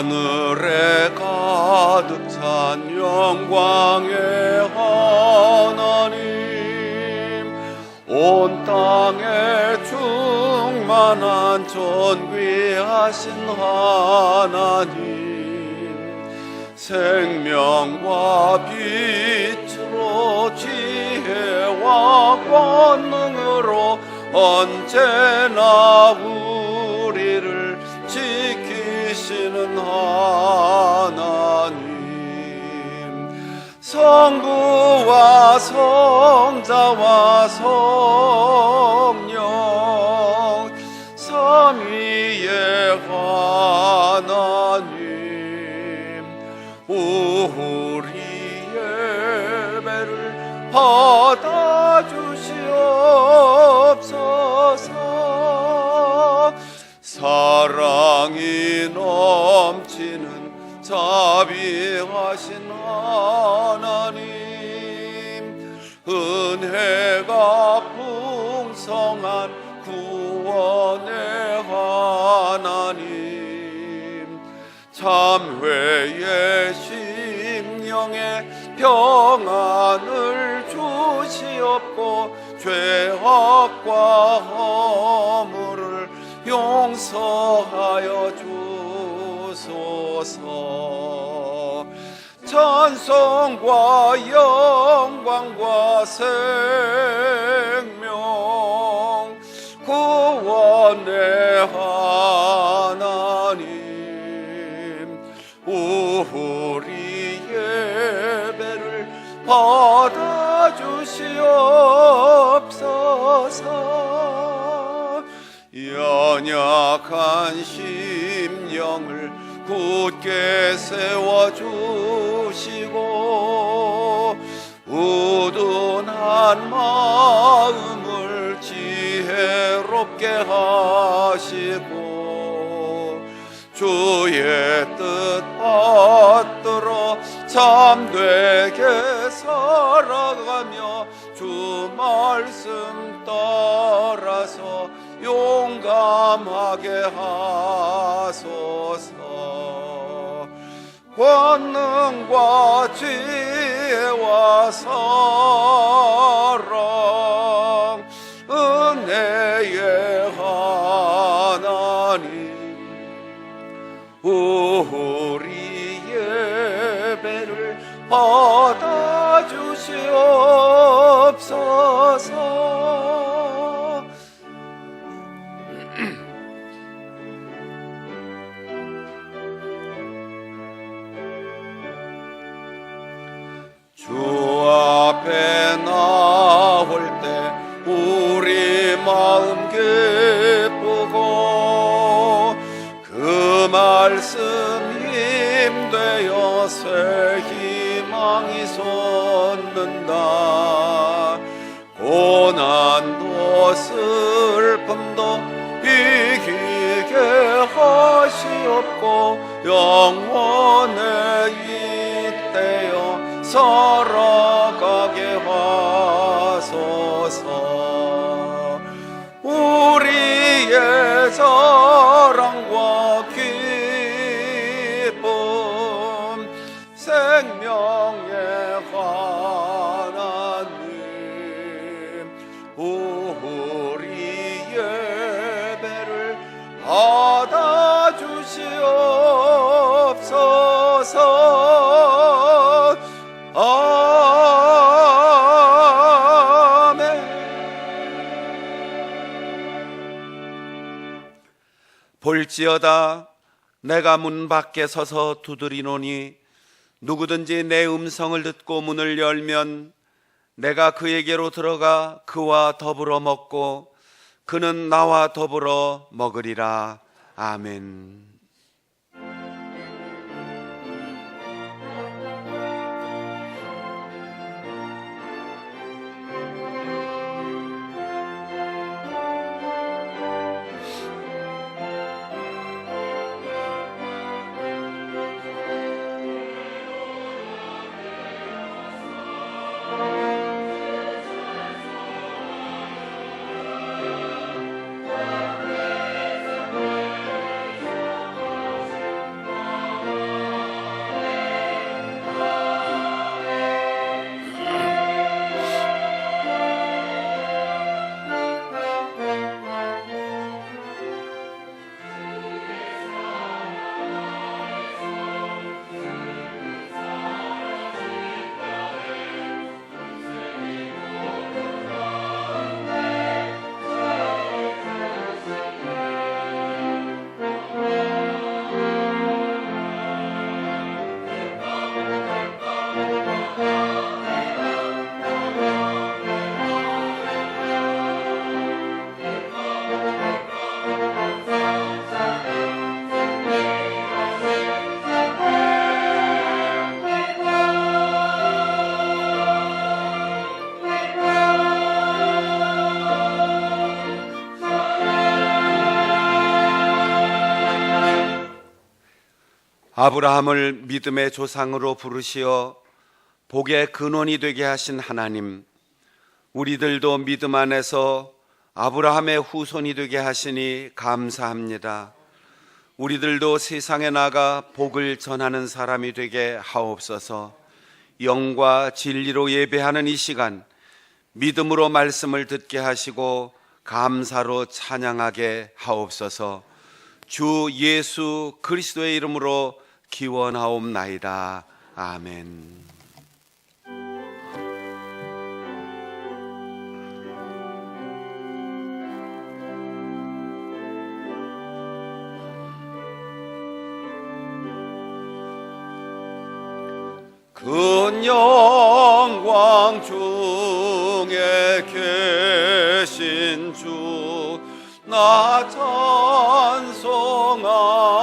하늘에 가득 찬 영광의 하나님, 온 땅에 충만한 존귀하신 하나님, 생명과 빛으로 지혜와 권능으로 언제나 우리를 지키시는 하나님, 성부와 성자와 성령 삼위의 하나님, 우리 예배를 받아주시옵소서. 사랑이 넘치는 자비하신 하나님, 은혜가 풍성한 구원의 하나님, 참회의 심령에 평안을 주시옵고 죄악과 허물을 용서하여 주소서. 찬송과 영광과 생명 구원의 하나님, 우리 예배를 받아주시옵소서. 연약한 심령을 굳게 세워주시고 우둔한 마음을 지혜롭게 하시고 주의 뜻 받들어 참되게 살아가며 주 말씀 따라서 용감하게 하소서. 권능과 지혜와 사랑 은혜의 하나님, 우리 예배를 받아주시옵소서. 주 앞에 나올 때 우리 마음 기쁘고 그 말씀 힘되어 새 희망이 솟는다. 고난도 슬픔도 이기게 하시옵고 영원에 잇대어 살아가게 하소서. 우리의 사랑과 기쁨 생명의 하나님, 우리 예배를 받아주시옵소서. 아멘. 볼지어다 내가 문 밖에 서서 두드리노니 누구든지 내 음성을 듣고 문을 열면 내가 그에게로 들어가 그와 더불어 먹고 그는 나와 더불어 먹으리라. 아멘. 아브라함을 믿음의 조상으로 부르시어 복의 근원이 되게 하신 하나님, 우리들도 믿음 안에서 아브라함의 후손이 되게 하시니 감사합니다. 우리들도 세상에 나가 복을 전하는 사람이 되게 하옵소서. 영과 진리로 예배하는 이 시간, 믿음으로 말씀을 듣게 하시고 감사로 찬양하게 하옵소서. 주 예수 그리스도의 이름으로 기원하옵나이다. 아멘. 큰 영광 중에 계신 주, 나 찬송합니다.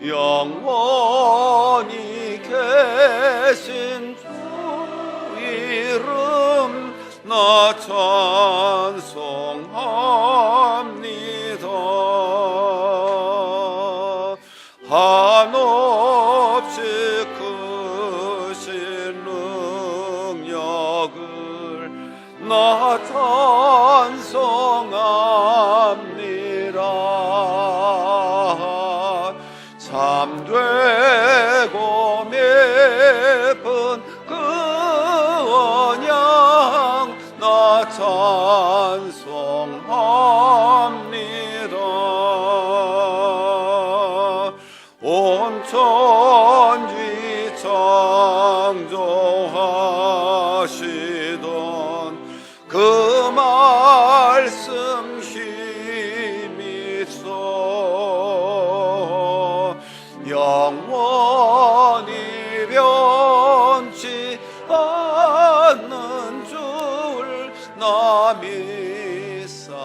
영원히 계신 주 이름, 나 찬송합니다. 한없이 크신 능력을 나 찬송합니다. 참되고 맺은 그 언약 나 찬송합니다. 온 천지 창조하시던 그 말씀 힘이 있어 영원히 변치 않는 줄 나 믿사옵니다.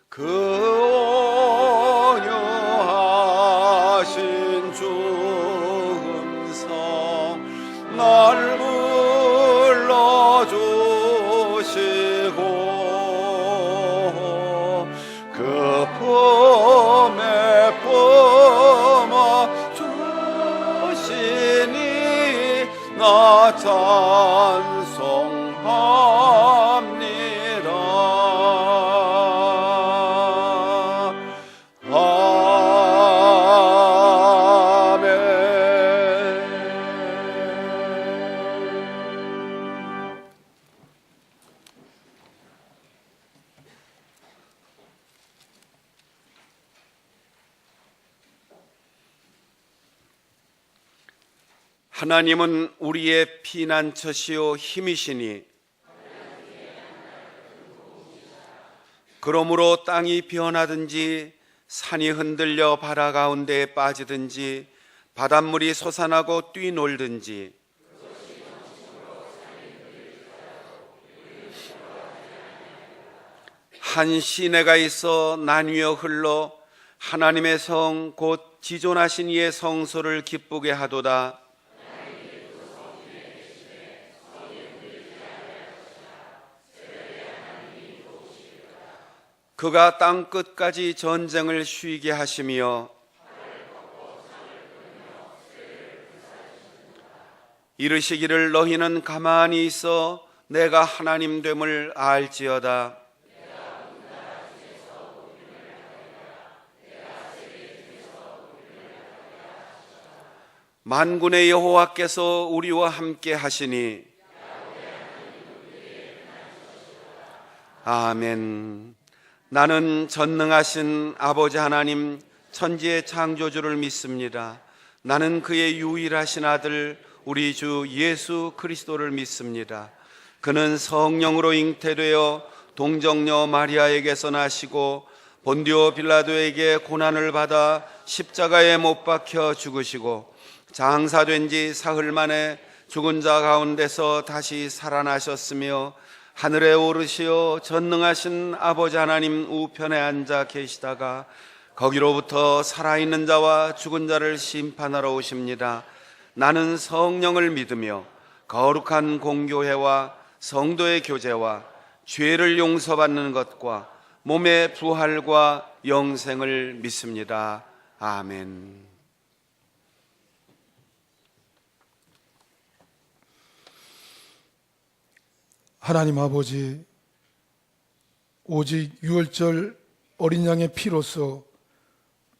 그 온유하신 주 음성 날 불러주시고 그 품에 품어 주시니 나 찬송합니다. 하나님은 우리의 피난처시요 힘이시니 그러므로 땅이 변하든지 산이 흔들려 바다 가운데에 빠지든지 바닷물이 솟아나고 뛰놀든지 한 시내가 있어 나뉘어 흘러 하나님의 성 곧 지존하신 이의 성소를 기쁘게 하도다. 그가 땅 끝까지 전쟁을 쉬게 하시며 이르시기를 너희는 가만히 있어 내가 하나님 됨을 알지어다. 만군의 여호와께서 우리와 함께 하시니 아멘. 나는 전능하신 아버지 하나님 천지의 창조주를 믿습니다. 나는 그의 유일하신 아들 우리 주 예수 그리스도를 믿습니다. 그는 성령으로 잉태되어 동정녀 마리아에게서 나시고 본디오 빌라도에게 고난을 받아 십자가에 못 박혀 죽으시고 장사된 지 사흘 만에 죽은 자 가운데서 다시 살아나셨으며 하늘에 오르시어 전능하신 아버지 하나님 우편에 앉아 계시다가 거기로부터 살아있는 자와 죽은 자를 심판하러 오십니다. 나는 성령을 믿으며 거룩한 공교회와 성도의 교제와 죄를 용서받는 것과 몸의 부활과 영생을 믿습니다. 아멘. 하나님 아버지, 오직 유월절 어린 양의 피로써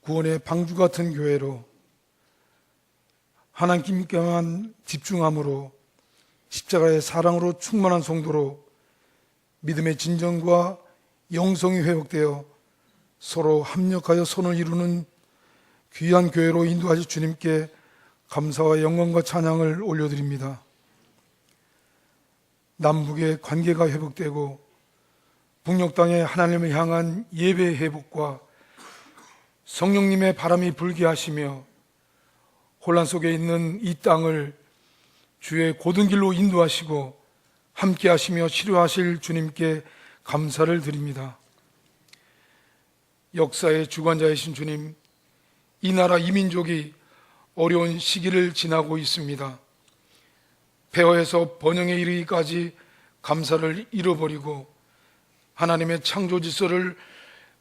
구원의 방주 같은 교회로 하나님께만 집중함으로 십자가의 사랑으로 충만한 성도로 믿음의 진정과 영성이 회복되어 서로 합력하여 선을 이루는 귀한 교회로 인도하실 주님께 감사와 영광과 찬양을 올려드립니다. 남북의 관계가 회복되고 북녘 땅에 하나님을 향한 예배의 회복과 성령님의 바람이 불게 하시며 혼란 속에 있는 이 땅을 주의 고든 길로 인도하시고 함께 하시며 치료하실 주님께 감사를 드립니다. 역사의 주관자이신 주님, 이 나라 이 민족이 어려운 시기를 지나고 있습니다. 폐허에서 번영에 이르기까지 감사를 잃어버리고 하나님의 창조 질서를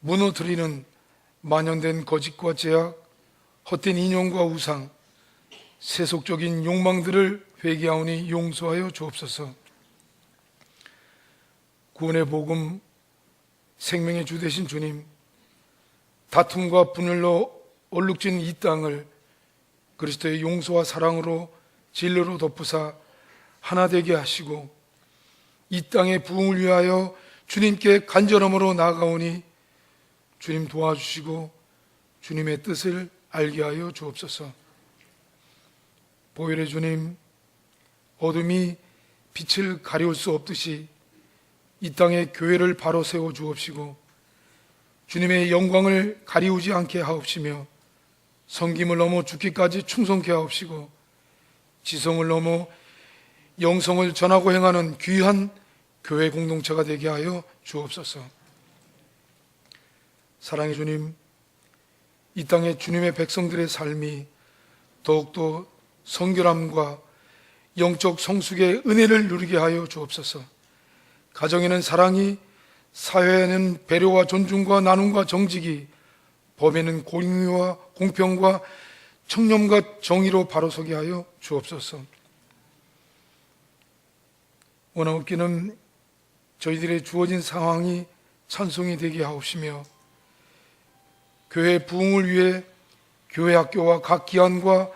무너뜨리는 만연된 거짓과 제약, 헛된 인용과 우상, 세속적인 욕망들을 회개하오니 용서하여 주옵소서. 구원의 복음, 생명의 주 되신 주님, 다툼과 분열로 얼룩진 이 땅을 그리스도의 용서와 사랑으로 진리로 덮으사 하나 되게 하시고 이 땅의 부흥을 위하여 주님께 간절함으로 나아가오니 주님 도와주시고 주님의 뜻을 알게 하여 주옵소서. 보혈의 주님, 어둠이 빛을 가려울 수 없듯이 이 땅에 교회를 바로 세워 주옵시고 주님의 영광을 가리우지 않게 하옵시며 섬김을 넘어 죽기까지 충성케 하옵시고 지성을 넘어 영성을 전하고 행하는 귀한 교회 공동체가 되게 하여 주옵소서. 사랑의 주님, 이 땅에 주님의 백성들의 삶이 더욱더 성결함과 영적 성숙의 은혜를 누리게 하여 주옵소서. 가정에는 사랑이, 사회에는 배려와 존중과 나눔과 정직이, 법에는 공의와 공평과 청렴과 정의로 바로서게 하여 주옵소서. 원하옵기는 저희들의 주어진 상황이 찬송이 되게 하옵시며 교회 부흥을 위해 교회 학교와 각 기관과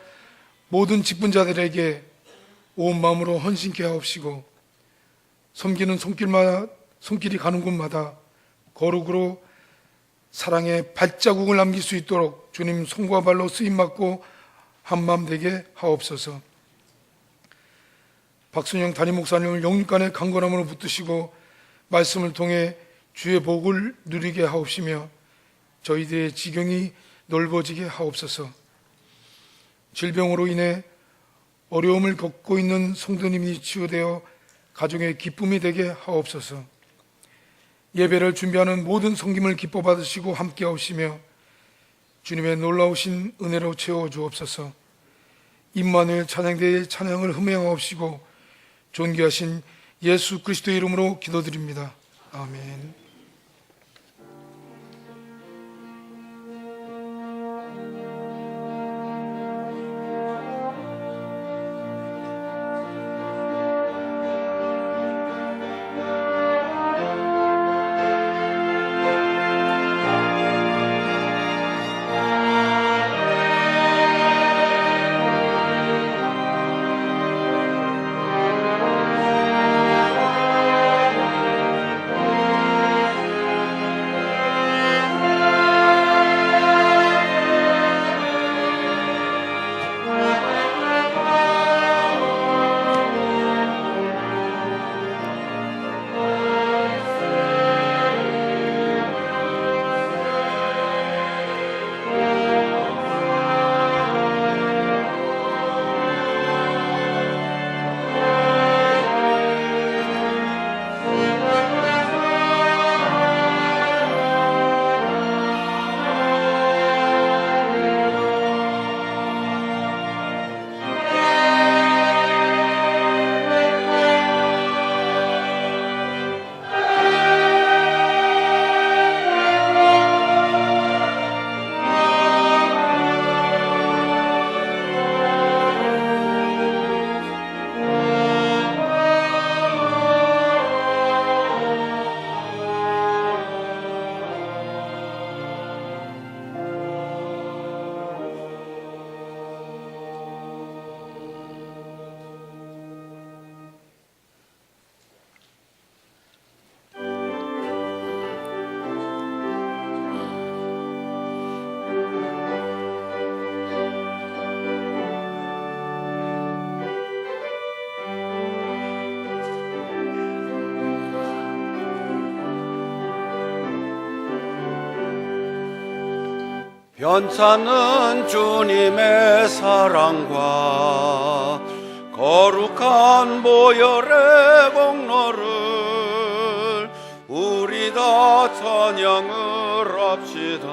모든 직분자들에게 온 마음으로 헌신케 하옵시고 섬기는 손길이 가는 곳마다 거룩으로 사랑의 발자국을 남길 수 있도록 주님 손과 발로 쓰임받고 한마음 되게 하옵소서. 박순영 담임 목사님을 영육간의 강건함으로 붙드시고 말씀을 통해 주의 복을 누리게 하옵시며 저희들의 지경이 넓어지게 하옵소서. 질병으로 인해 어려움을 겪고 있는 성도님이 치유되어 가정의 기쁨이 되게 하옵소서. 예배를 준비하는 모든 섬김을 기뻐 받으시고 함께 하시며 주님의 놀라우신 은혜로 채워 주옵소서. 임마누엘 찬양대의 찬양을 흠행하옵시고 존귀하신 예수 그리스도의 이름으로 기도드립니다. 아멘. 변찮은 주님의 사랑과 거룩한 보혈의 공로를 우리 다 찬양을 합시다.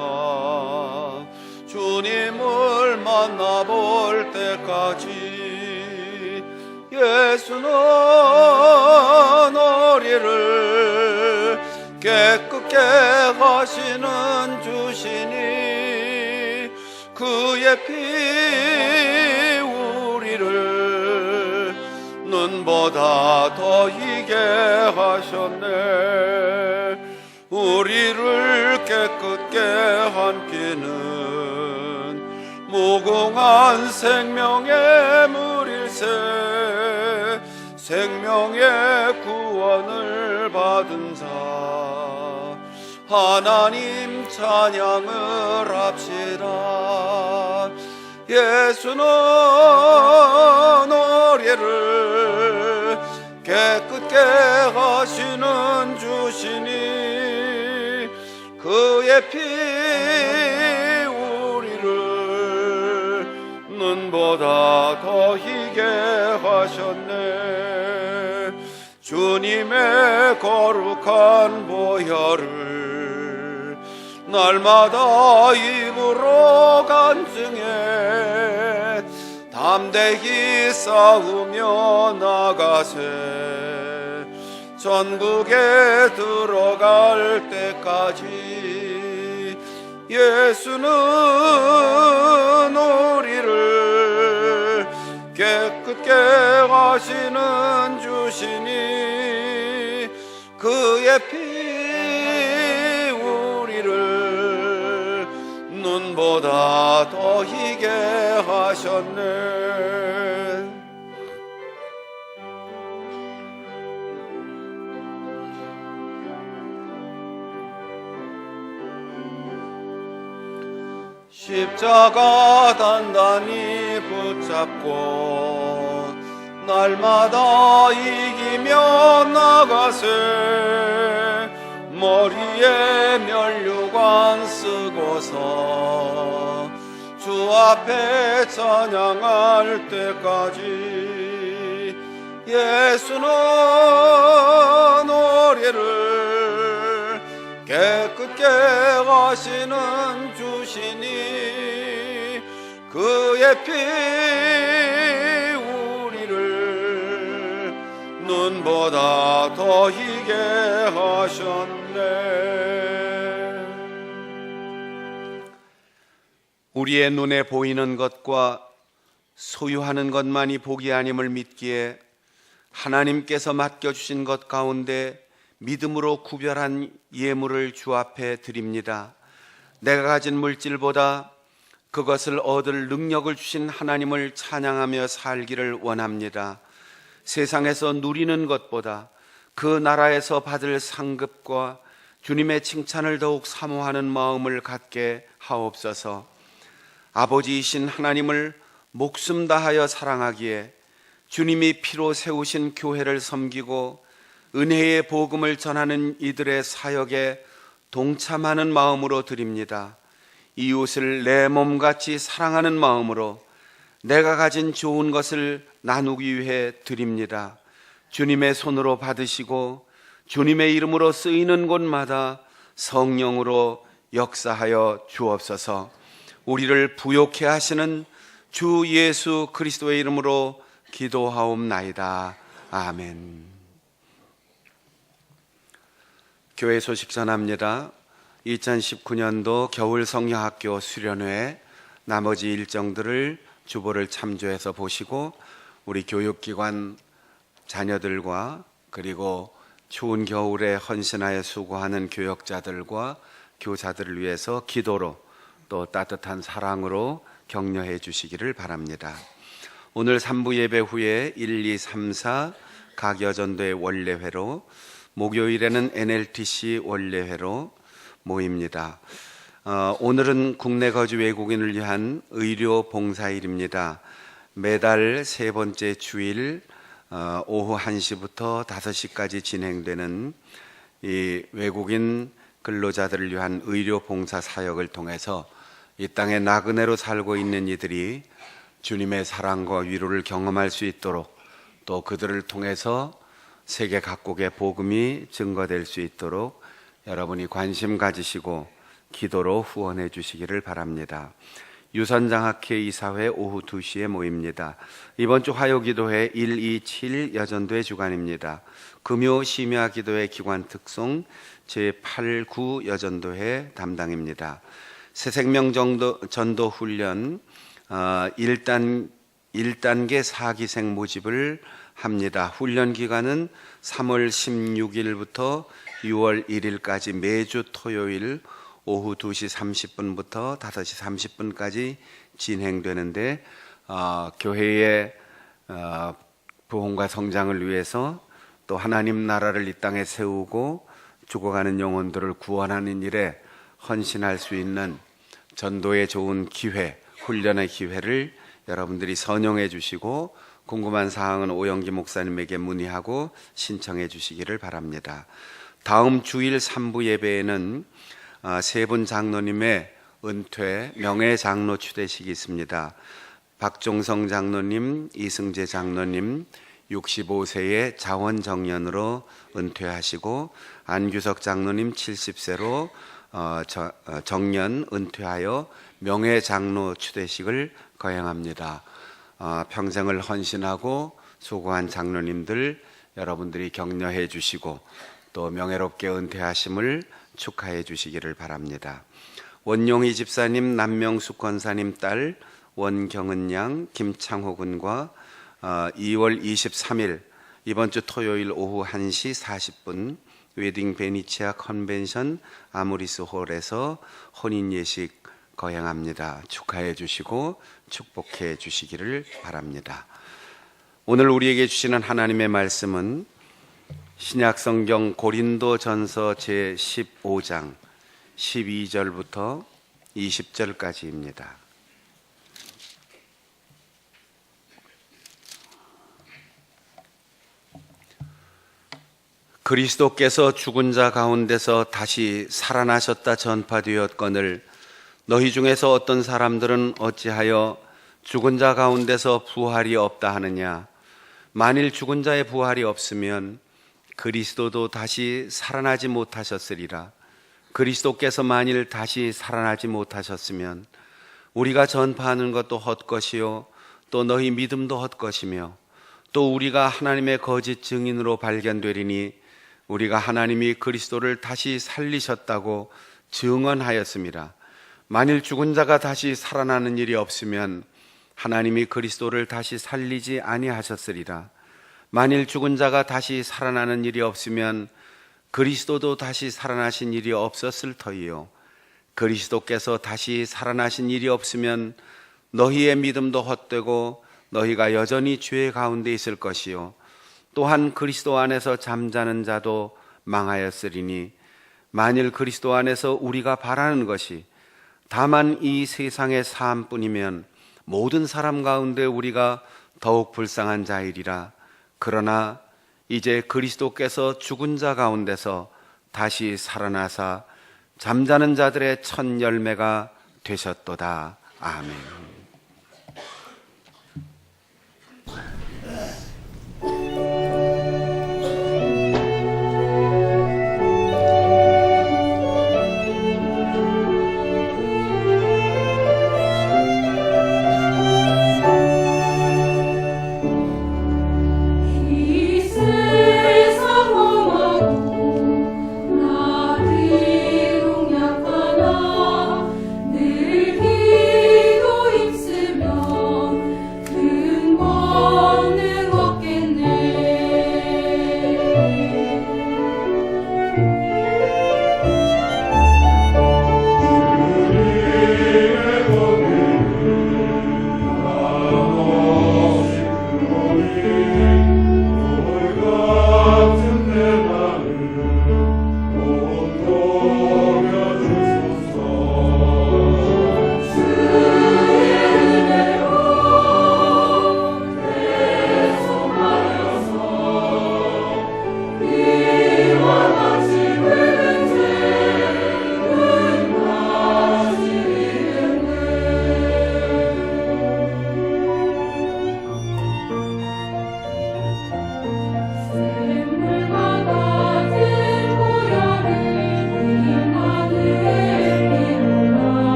주님을 만나볼 때까지 예수는 우리를 깨끗게 하시는 주시니 그의 피 우리를 눈보다 더 희게 하셨네. 우리를 깨끗게 한 피는 무궁한 생명의 물일세. 생명의 구원을 받은 자 하나님 찬양을 합시다. 예수는 우리를 깨끗게 하시는 주시니 그의 피 우리를 눈보다 더 희게 하셨네. 주님의 거룩한 보혈을 날마다 입으로 간증해 담대히 싸우며 나가세. 전국에 들어갈 때까지 예수는 우리를 깨끗게 하시는 주시니 그의 피 우리를 눈보다 더 희게 하셨네. 십자가 단단히 붙잡고 날마다 이기며 나가세. 머리에 면류관 쓰고서 주 앞에 찬양할 때까지 예수는 우리를 깨끗게 하시는 주시니 그의 피 우리를 눈보다 더 희게 하셨네. 우리의 눈에 보이는 것과 소유하는 것만이 복이 아님을 믿기에 하나님께서 맡겨주신 것 가운데 믿음으로 구별한 예물을 주 앞에 드립니다. 내가 가진 물질보다 그것을 얻을 능력을 주신 하나님을 찬양하며 살기를 원합니다. 세상에서 누리는 것보다 그 나라에서 받을 상급과 주님의 칭찬을 더욱 사모하는 마음을 갖게 하옵소서. 아버지이신 하나님을 목숨 다하여 사랑하기에 주님이 피로 세우신 교회를 섬기고 은혜의 복음을 전하는 이들의 사역에 동참하는 마음으로 드립니다. 이웃을 내 몸같이 사랑하는 마음으로 내가 가진 좋은 것을 나누기 위해 드립니다. 주님의 손으로 받으시고 주님의 이름으로 쓰이는 곳마다 성령으로 역사하여 주옵소서. 우리를 부욕해 하시는 주 예수 그리스도의 이름으로 기도하옵나이다. 아멘. 교회 소식 전합니다. 2019년도 겨울 성령학교 수련회 나머지 일정들을 주보를 참조해서 보시고 우리 교육기관 자녀들과 그리고 추운 겨울에 헌신하여 수고하는 교역자들과 교사들을 위해서 기도로 또 따뜻한 사랑으로 격려해 주시기를 바랍니다. 오늘 3부 예배 후에 1, 2, 3, 4 각 여전도의 원래회로, 목요일에는 NLTC 원래회로 모입니다. 오늘은 국내 거주 외국인을 위한 의료 봉사일입니다. 매달 세 번째 주일 오후 1시부터 5시까지 진행되는 이 외국인 근로자들을 위한 의료 봉사 사역을 통해서 이 땅에 나그네로 살고 있는 이들이 주님의 사랑과 위로를 경험할 수 있도록, 또 그들을 통해서 세계 각국의 복음이 증거될 수 있도록 여러분이 관심 가지시고 기도로 후원해 주시기를 바랍니다. 유선장학회 이사회 오후 2시에 모입니다. 이번 주 화요기도회 127 여전도의 주간입니다. 금요 심야 기도회 기관 특송 제8, 9 여전도회 담당입니다. 새생명 전도 훈련 1단계 4기생 모집을 합니다. 훈련 기간은 3월 16일부터 6월 1일까지 매주 토요일 오후 2시 30분부터 5시 30분까지 진행되는데 교회의 부흥과 성장을 위해서 또 하나님 나라를 이 땅에 세우고 죽어가는 영혼들을 구원하는 일에 헌신할 수 있는 전도의 좋은 기회, 훈련의 기회를 여러분들이 선용해 주시고 궁금한 사항은 오영기 목사님에게 문의하고 신청해 주시기를 바랍니다. 다음 주일 3부 예배에는 세 분 장로님의 은퇴 명예 장로 추대식이 있습니다. 박종성 장로님, 이승재 장로님 65세의 자원정년으로 은퇴하시고 안규석 장로님 70세로 정년 은퇴하여 명예 장로 추대식을 거행합니다. 평생을 헌신하고 수고한 장로님들 여러분들이 격려해 주시고 또 명예롭게 은퇴하심을 축하해 주시기를 바랍니다. 원용희 집사님, 남명숙 권사님 딸 원경은 양, 김창호 군과 2월 23일 이번 주 토요일 오후 1시 40분 웨딩 베니치아 컨벤션 아모리스 홀에서 혼인 예식 거행합니다. 축하해 주시고 축복해 주시기를 바랍니다. 오늘 우리에게 주시는 하나님의 말씀은 신약성경 고린도전서 제15장 12절부터 20절까지입니다. 그리스도께서 죽은 자 가운데서 다시 살아나셨다 전파되었거늘 너희 중에서 어떤 사람들은 어찌하여 죽은 자 가운데서 부활이 없다 하느냐? 만일 죽은 자의 부활이 없으면 그리스도도 다시 살아나지 못하셨으리라. 그리스도께서 만일 다시 살아나지 못하셨으면 우리가 전파하는 것도 헛것이요 또 너희 믿음도 헛것이며 또 우리가 하나님의 거짓 증인으로 발견되리니 우리가 하나님이 그리스도를 다시 살리셨다고 증언하였습니다. 만일 죽은 자가 다시 살아나는 일이 없으면 하나님이 그리스도를 다시 살리지 아니하셨으리라. 만일 죽은 자가 다시 살아나는 일이 없으면 그리스도도 다시 살아나신 일이 없었을 터이요 그리스도께서 다시 살아나신 일이 없으면 너희의 믿음도 헛되고 너희가 여전히 죄 가운데 있을 것이요 또한 그리스도 안에서 잠자는 자도 망하였으리니 만일 그리스도 안에서 우리가 바라는 것이 다만 이 세상의 삶뿐이면 모든 사람 가운데 우리가 더욱 불쌍한 자이리라. 그러나 이제 그리스도께서 죽은 자 가운데서 다시 살아나사 잠자는 자들의 첫 열매가 되셨도다. 아멘.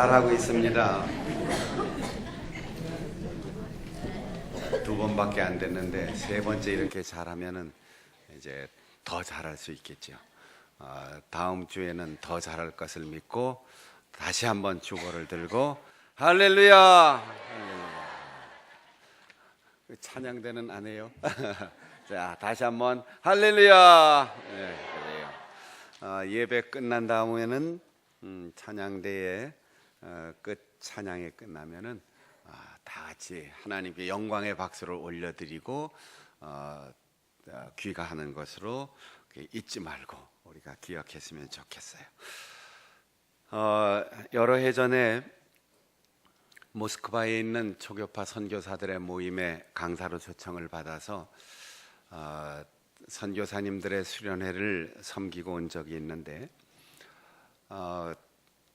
잘하고 있습니다. 두 번밖에 안 됐는데 세 번째 이렇게 잘하면은 이제 더 잘할 수 있겠죠. 다음 주에는 더 잘할 것을 믿고 다시 한번 주보를 들고 할렐루야. 할렐루야. 찬양대는 안 해요. 자, 다시 한번 할렐루야. 네, 그래요. 예배 끝난 다음에는 찬양대의 끝 찬양이 끝나면은 다 같이 하나님께 영광의 박수를 올려드리고 귀가하는 것으로 잊지 말고 우리가 기억했으면 좋겠어요. 여러 해 전에 모스크바에 있는 초교파 선교사들의 모임에 강사로 초청을 받아서 선교사님들의 수련회를 섬기고 온 적이 있는데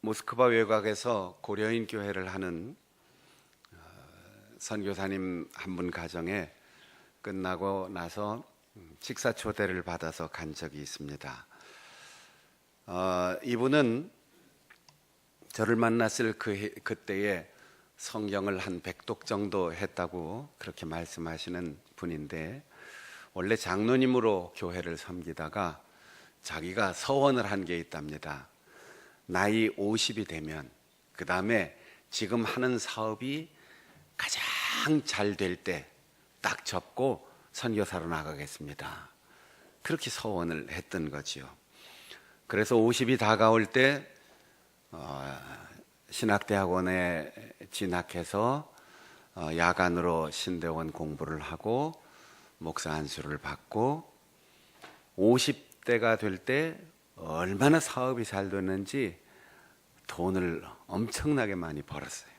모스크바 외곽에서 고려인 교회를 하는 선교사님 한 분 가정에 끝나고 나서 식사 초대를 받아서 간 적이 있습니다. 이분은 저를 만났을 그때에 성경을 한 100독 정도 했다고 그렇게 말씀하시는 분인데 원래 장로님으로 교회를 섬기다가 자기가 서원을 한 게 있답니다. 나이 50이 되면 그 다음에 지금 하는 사업이 가장 잘 될 때 딱 접고 선교사로 나가겠습니다. 그렇게 서원을 했던 거지요. 그래서 50이 다가올 때 신학대학원에 진학해서 야간으로 신대원 공부를 하고 목사 안수를 받고 50대가 될 때 얼마나 사업이 잘 됐는지 돈을 엄청나게 많이 벌었어요.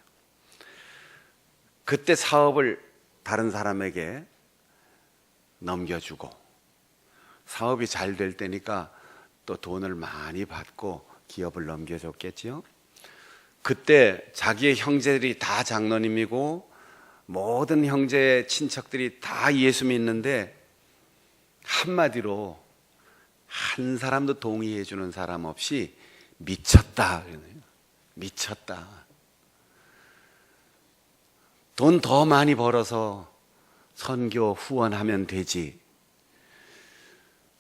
그때 사업을 다른 사람에게 넘겨주고 사업이 잘 될 때니까 또 돈을 많이 받고 기업을 넘겨줬겠지요. 그때 자기의 형제들이 다 장로님이고 모든 형제 친척들이 다 예수 믿는데 한마디로 한 사람도 동의해 주는 사람 없이 미쳤다. 미쳤다. 돈 더 많이 벌어서 선교 후원하면 되지.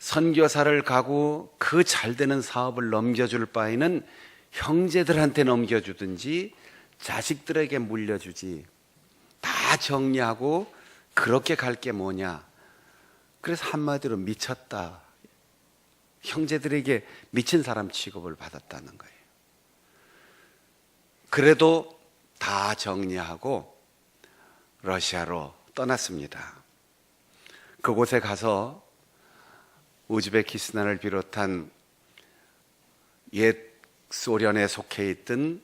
선교사를 가고 그 잘 되는 사업을 넘겨줄 바에는 형제들한테 넘겨주든지 자식들에게 물려주지. 다 정리하고 그렇게 갈 게 뭐냐. 그래서 한마디로 미쳤다. 형제들에게 미친 사람 취급을 받았다는 거예요. 그래도 다 정리하고 러시아로 떠났습니다. 그곳에 가서 우즈베키스탄을 비롯한 옛 소련에 속해 있던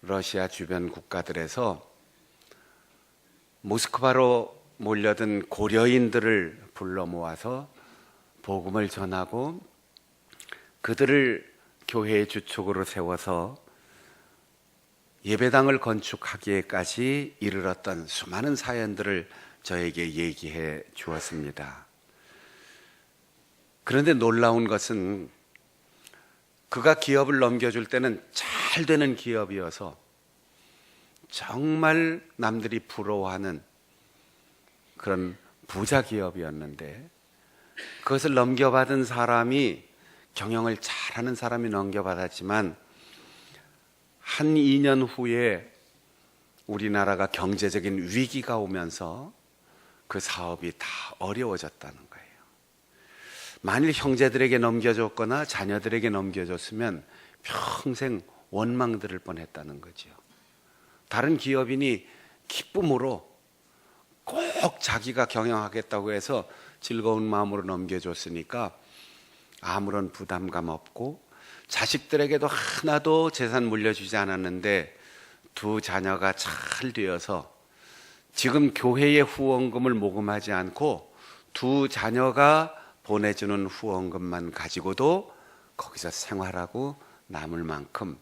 러시아 주변 국가들에서 모스크바로 몰려든 고려인들을 불러 모아서 복음을 전하고 그들을 교회의 주축으로 세워서 예배당을 건축하기에까지 이르렀던 수많은 사연들을 저에게 얘기해 주었습니다. 그런데 놀라운 것은 그가 기업을 넘겨줄 때는 잘 되는 기업이어서 정말 남들이 부러워하는 그런 부자 기업이었는데 그것을 넘겨받은 사람이 경영을 잘하는 사람이 넘겨받았지만 한 2년 후에 우리나라가 경제적인 위기가 오면서 그 사업이 다 어려워졌다는 거예요. 만일 형제들에게 넘겨줬거나 자녀들에게 넘겨줬으면 평생 원망 들을 뻔했다는 거죠. 다른 기업인이 기쁨으로 꼭 자기가 경영하겠다고 해서 즐거운 마음으로 넘겨줬으니까 아무런 부담감 없고 자식들에게도 하나도 재산 물려주지 않았는데 두 자녀가 잘 되어서 지금 교회의 후원금을 모금하지 않고 두 자녀가 보내주는 후원금만 가지고도 거기서 생활하고 남을 만큼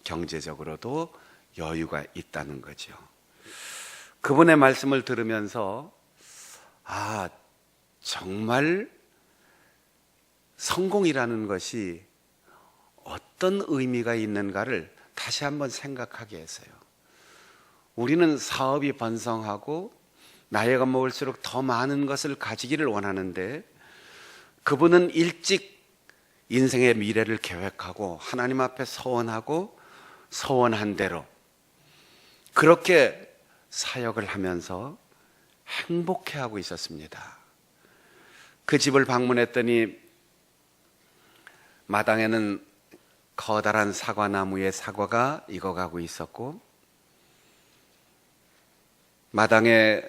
경제적으로도 여유가 있다는 거죠. 그분의 말씀을 들으면서 정말 성공이라는 것이 어떤 의미가 있는가를 다시 한번 생각하게 했어요. 우리는 사업이 번성하고 나이가 먹을수록 더 많은 것을 가지기를 원하는데, 그분은 일찍 인생의 미래를 계획하고 하나님 앞에 서원하고 서원한 대로 그렇게 사역을 하면서 행복해하고 있었습니다. 그 집을 방문했더니 마당에는 커다란 사과나무에 사과가 익어가고 있었고, 마당에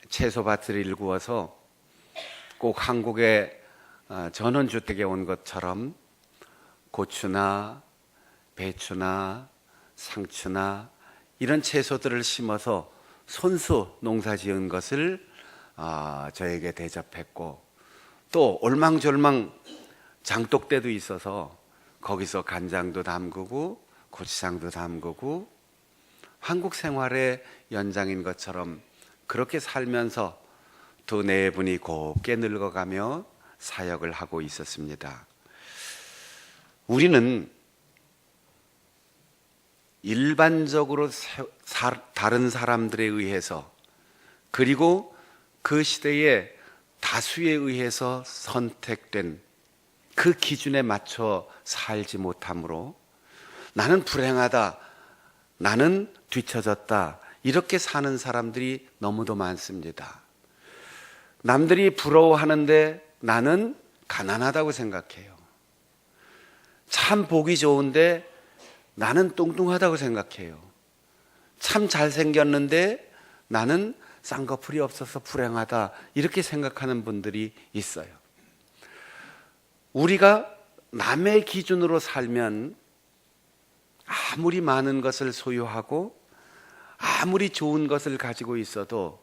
채소밭을 일구어서 꼭 한국의 전원주택에 온 것처럼 고추나 배추나 상추나 이런 채소들을 심어서 손수 농사 지은 것을 저에게 대접했고, 또 올망졸망 장독대도 있어서 거기서 간장도 담그고 고추장도 담그고 한국 생활의 연장인 것처럼 그렇게 살면서 두 네 분이 곱게 늙어가며 사역을 하고 있었습니다. 우리는 일반적으로 다른 사람들에 의해서, 그리고 그 시대의 다수에 의해서 선택된 그 기준에 맞춰 살지 못하므로 나는 불행하다, 나는 뒤처졌다, 이렇게 사는 사람들이 너무도 많습니다. 남들이 부러워하는데 나는 가난하다고 생각해요. 참 보기 좋은데 나는 뚱뚱하다고 생각해요. 참 잘생겼는데 나는 쌍꺼풀이 없어서 불행하다, 이렇게 생각하는 분들이 있어요. 우리가 남의 기준으로 살면 아무리 많은 것을 소유하고 아무리 좋은 것을 가지고 있어도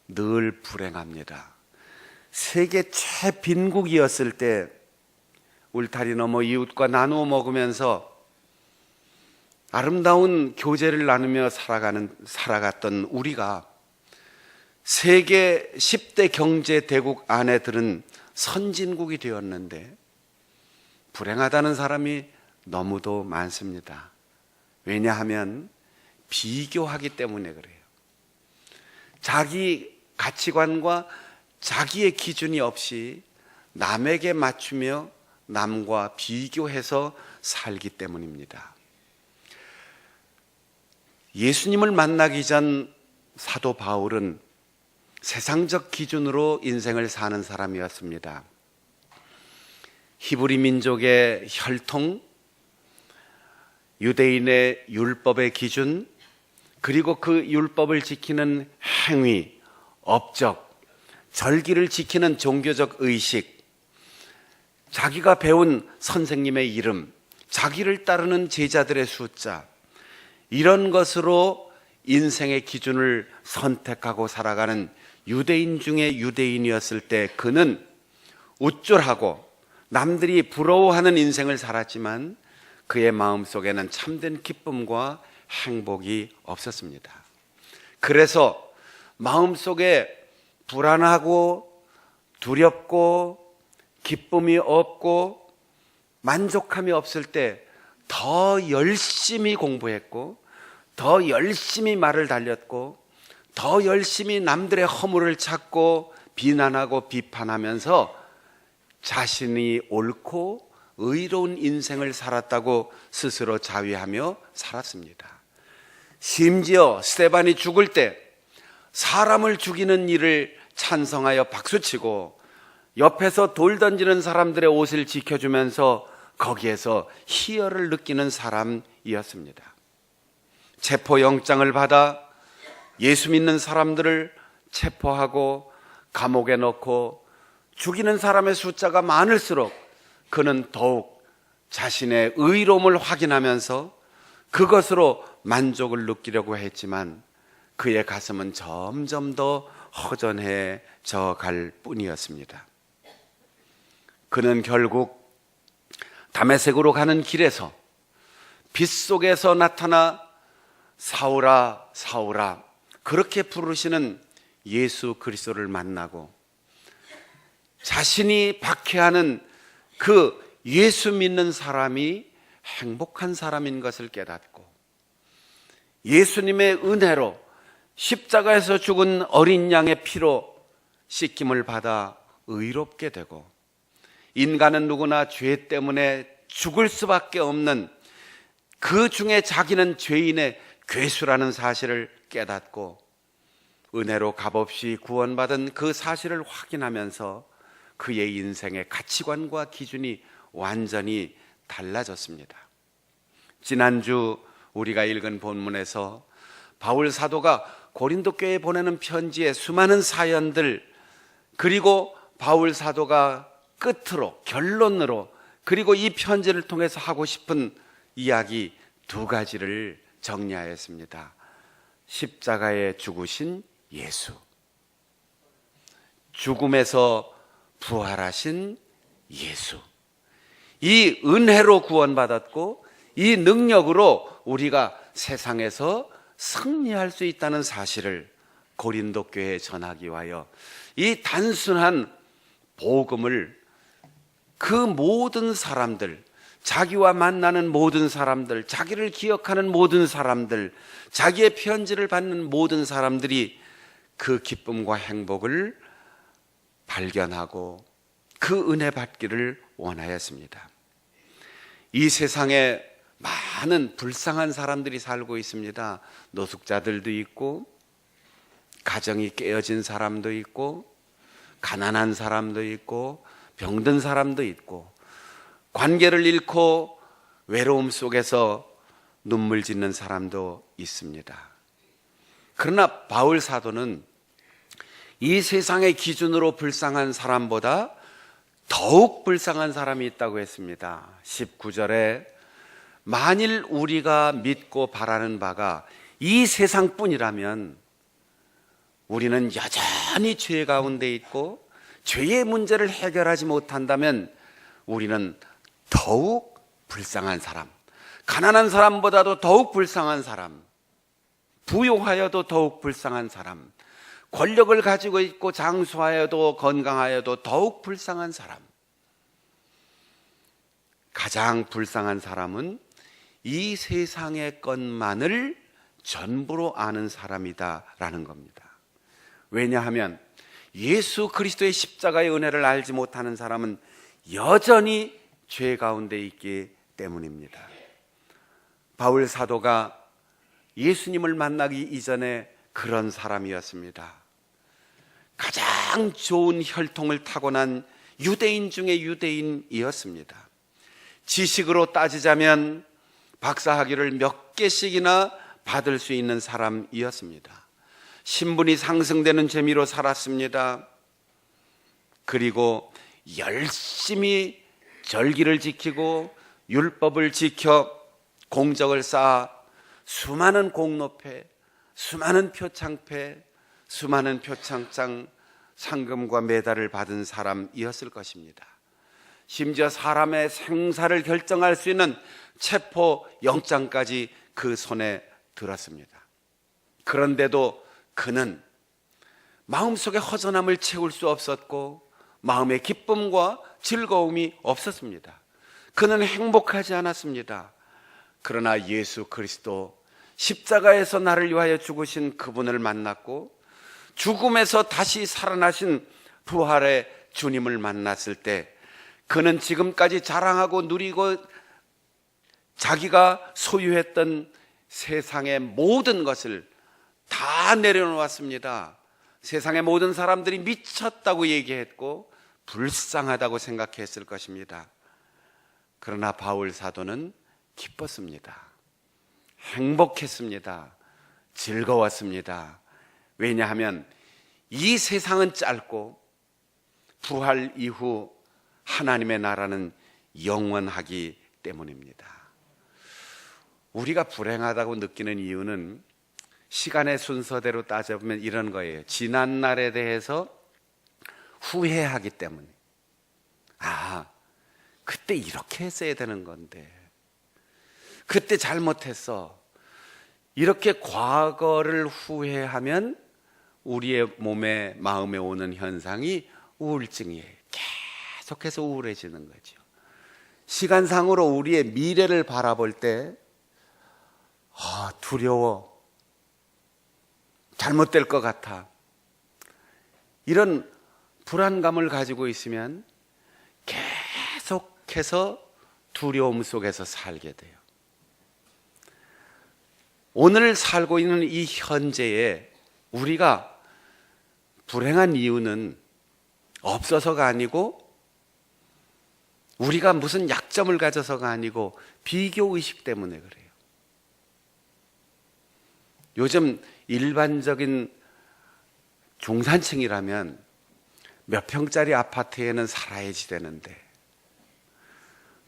늘 불행합니다. 세계 최빈국이었을 때 울타리 너머 이웃과 나누어 먹으면서 아름다운 교제를 나누며 살아갔던 우리가 세계 10대 경제 대국 안에 들은 선진국이 되었는데 불행하다는 사람이 너무도 많습니다. 왜냐하면 비교하기 때문에 그래요. 자기 가치관과 자기의 기준이 없이 남에게 맞추며 남과 비교해서 살기 때문입니다. 예수님을 만나기 전 사도 바울은 세상적 기준으로 인생을 사는 사람이었습니다. 히브리 민족의 혈통, 유대인의 율법의 기준, 그리고 그 율법을 지키는 행위, 업적, 절기를 지키는 종교적 의식, 자기가 배운 선생님의 이름, 자기를 따르는 제자들의 숫자, 이런 것으로 인생의 기준을 선택하고 살아가는 유대인 중에 유대인이었을 때 그는 우쭐하고 남들이 부러워하는 인생을 살았지만 그의 마음속에는 참된 기쁨과 행복이 없었습니다. 그래서 마음속에 불안하고 두렵고 기쁨이 없고 만족함이 없을 때 더 열심히 공부했고 더 열심히 말을 달렸고 더 열심히 남들의 허물을 찾고 비난하고 비판하면서 자신이 옳고 의로운 인생을 살았다고 스스로 자위하며 살았습니다. 심지어 스데반이 죽을 때 사람을 죽이는 일을 찬성하여 박수치고 옆에서 돌 던지는 사람들의 옷을 지켜주면서 거기에서 희열을 느끼는 사람이었습니다. 체포영장을 받아 예수 믿는 사람들을 체포하고 감옥에 넣고 죽이는 사람의 숫자가 많을수록 그는 더욱 자신의 의로움을 확인하면서 그것으로 만족을 느끼려고 했지만 그의 가슴은 점점 더 허전해져 갈 뿐이었습니다. 그는 결국 다메섹으로 가는 길에서 빛 속에서 나타나 사울아 사울아 그렇게 부르시는 예수 그리스도를 만나고 자신이 박해하는 그 예수 믿는 사람이 행복한 사람인 것을 깨닫고 예수님의 은혜로 십자가에서 죽은 어린 양의 피로 씻김을 받아 의롭게 되고, 인간은 누구나 죄 때문에 죽을 수밖에 없는, 그 중에 자기는 죄인의 괴수라는 사실을 깨닫고 은혜로 값없이 구원받은 그 사실을 확인하면서 그의 인생의 가치관과 기준이 완전히 달라졌습니다. 지난주 우리가 읽은 본문에서 바울 사도가 고린도 교회에 보내는 편지의 수많은 사연들, 그리고 바울 사도가 끝으로, 결론으로, 그리고 이 편지를 통해서 하고 싶은 이야기 두 가지를 정리하였습니다. 십자가에 죽으신 예수, 죽음에서 부활하신 예수. 이 은혜로 구원받았고 이 능력으로 우리가 세상에서 승리할 수 있다는 사실을 고린도 교회에 전하기 위하여 이 단순한 복음을 그 모든 사람들, 자기와 만나는 모든 사람들, 자기를 기억하는 모든 사람들, 자기의 편지를 받는 모든 사람들이 그 기쁨과 행복을 발견하고 그 은혜 받기를 원하였습니다. 이 세상에 많은 불쌍한 사람들이 살고 있습니다. 노숙자들도 있고, 가정이 깨어진 사람도 있고, 가난한 사람도 있고, 병든 사람도 있고, 관계를 잃고 외로움 속에서 눈물 짓는 사람도 있습니다. 그러나 바울 사도는 이 세상의 기준으로 불쌍한 사람보다 더욱 불쌍한 사람이 있다고 했습니다. 19절에 만일 우리가 믿고 바라는 바가 이 세상뿐이라면 우리는 여전히 죄 가운데 있고 죄의 문제를 해결하지 못한다면 우리는 더욱 불쌍한 사람, 가난한 사람보다도 더욱 불쌍한 사람, 부유하여도 더욱 불쌍한 사람, 권력을 가지고 있고 장수하여도 건강하여도 더욱 불쌍한 사람, 가장 불쌍한 사람은 이 세상의 것만을 전부로 아는 사람이다라는 겁니다. 왜냐하면 예수 그리스도의 십자가의 은혜를 알지 못하는 사람은 여전히 죄 가운데 있기 때문입니다. 바울 사도가 예수님을 만나기 이전에 그런 사람이었습니다. 가장 좋은 혈통을 타고난 유대인 중에 유대인이었습니다. 지식으로 따지자면 박사학위를 몇 개씩이나 받을 수 있는 사람이었습니다. 신분이 상승되는 재미로 살았습니다. 그리고 열심히 절기를 지키고 율법을 지켜 공적을 쌓아 수많은 공로패, 수많은 표창패, 수많은 표창장, 상금과 메달을 받은 사람이었을 것입니다. 심지어 사람의 생사를 결정할 수 있는 체포 영장까지 그 손에 들었습니다. 그런데도 그는 마음속에 허전함을 채울 수 없었고 마음의 기쁨과 즐거움이 없었습니다. 그는 행복하지 않았습니다. 그러나 예수 그리스도 십자가에서 나를 위하여 죽으신 그분을 만났고 죽음에서 다시 살아나신 부활의 주님을 만났을 때 그는 지금까지 자랑하고 누리고 자기가 소유했던 세상의 모든 것을 다 내려놓았습니다. 세상의 모든 사람들이 미쳤다고 얘기했고 불쌍하다고 생각했을 것입니다. 그러나 바울 사도는 기뻤습니다. 행복했습니다. 즐거웠습니다. 왜냐하면 이 세상은 짧고 부활 이후 하나님의 나라는 영원하기 때문입니다. 우리가 불행하다고 느끼는 이유는 시간의 순서대로 따져보면 이런 거예요. 지난 날에 대해서 후회하기 때문에, 그때 이렇게 했어야 되는 건데, 그때 잘못했어. 이렇게 과거를 후회하면 우리의 몸에, 마음에 오는 현상이 우울증이에요. 계속해서 우울해지는 거죠. 시간상으로 우리의 미래를 바라볼 때 두려워, 잘못될 것 같아. 이런 불안감을 가지고 있으면 계속해서 두려움 속에서 살게 돼요. 오늘 살고 있는 이 현재에 우리가 불행한 이유는 없어서가 아니고, 우리가 무슨 약점을 가져서가 아니고 비교의식 때문에 그래요. 요즘 일반적인 중산층이라면 몇 평짜리 아파트에는 살아야지 되는데,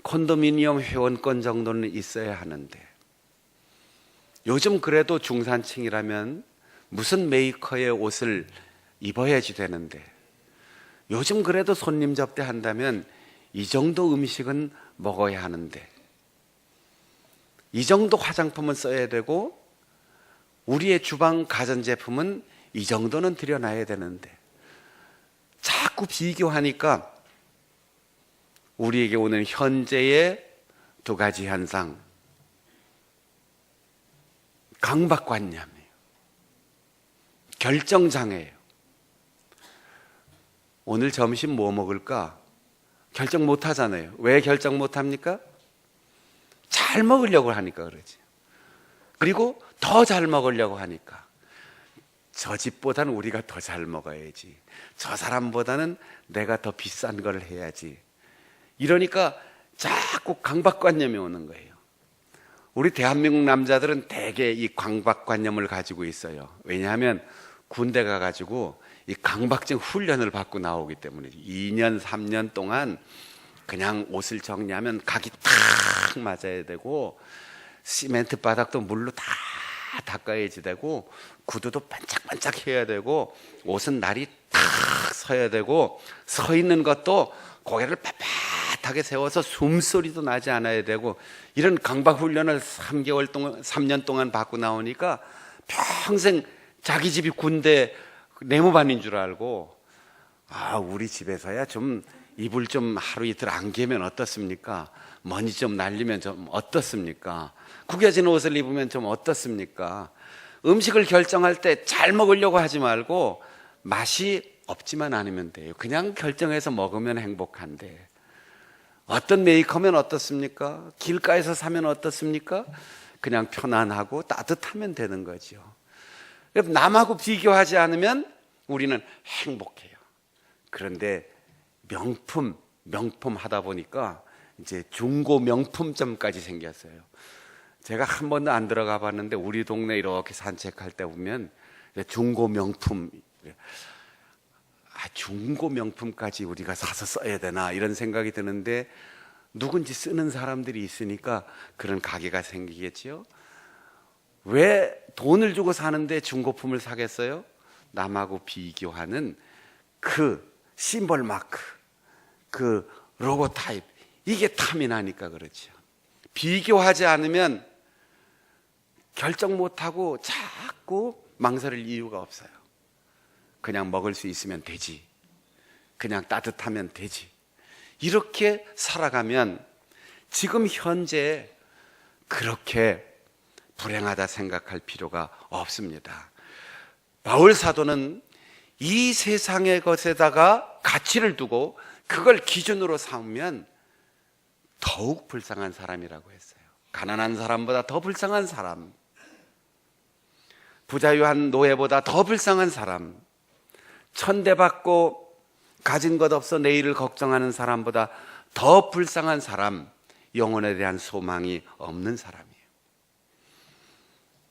콘도미니엄 회원권 정도는 있어야 하는데, 요즘 그래도 중산층이라면 무슨 메이커의 옷을 입어야지 되는데, 요즘 그래도 손님 접대한다면 이 정도 음식은 먹어야 하는데, 이 정도 화장품은 써야 되고, 우리의 주방 가전제품은 이 정도는 들여놔야 되는데, 자꾸 비교하니까 우리에게 오는 현재의 두 가지 현상, 강박관념이에요. 결정장애예요. 오늘 점심 뭐 먹을까? 결정 못 하잖아요. 왜 결정 못 합니까? 잘 먹으려고 하니까 그러지. 그리고 더 잘 먹으려고 하니까. 저 집보다는 우리가 더 잘 먹어야지. 저 사람보다는 내가 더 비싼 걸 해야지. 이러니까 자꾸 강박관념이 오는 거예요. 우리 대한민국 남자들은 대개 이 강박관념을 가지고 있어요. 왜냐하면 군대 가가지고 이 강박증 훈련을 받고 나오기 때문에 2년, 3년 동안 그냥 옷을 정리하면 각이 탁 맞아야 되고, 시멘트 바닥도 물로 다 닦아야지 되고, 구두도 반짝반짝 해야 되고, 옷은 날이 탁 서야 되고, 서 있는 것도 고개를 빳빳하게 세워서 숨소리도 나지 않아야 되고, 이런 강박 훈련을 3개월 동안, 3년 동안 받고 나오니까 평생 자기 집이 군대 내무반인 줄 알고, 우리 집에서야 좀 이불 좀 하루 이틀 안 개면 어떻습니까? 먼지 좀 날리면 좀 어떻습니까? 구겨진 옷을 입으면 좀 어떻습니까? 음식을 결정할 때 잘 먹으려고 하지 말고 맛이 없지만 않으면 돼요. 그냥 결정해서 먹으면 행복한데, 어떤 메이커면 어떻습니까? 길가에서 사면 어떻습니까? 그냥 편안하고 따뜻하면 되는 거죠. 남하고 비교하지 않으면 우리는 행복해요. 그런데 명품 하다 보니까 이제 중고 명품점까지 생겼어요. 제가 한 번도 안 들어가 봤는데, 우리 동네 이렇게 산책할 때 보면 중고 명품, 중고 명품까지 우리가 사서 써야 되나 이런 생각이 드는데, 누군지 쓰는 사람들이 있으니까 그런 가게가 생기겠지요. 왜 돈을 주고 사는데 중고품을 사겠어요? 남하고 비교하는 그 심벌 마크, 그 로고 타입, 이게 탐이 나니까 그렇죠. 비교하지 않으면 결정 못하고 자꾸 망설일 이유가 없어요. 그냥 먹을 수 있으면 되지, 그냥 따뜻하면 되지, 이렇게 살아가면 지금 현재 그렇게 불행하다 생각할 필요가 없습니다. 바울 사도는 이 세상의 것에다가 가치를 두고 그걸 기준으로 삼으면 더욱 불쌍한 사람이라고 했어요. 가난한 사람보다 더 불쌍한 사람, 부자유한 노예보다 더 불쌍한 사람, 천대받고 가진 것 없어 내일을 걱정하는 사람보다 더 불쌍한 사람, 영혼에 대한 소망이 없는 사람이에요.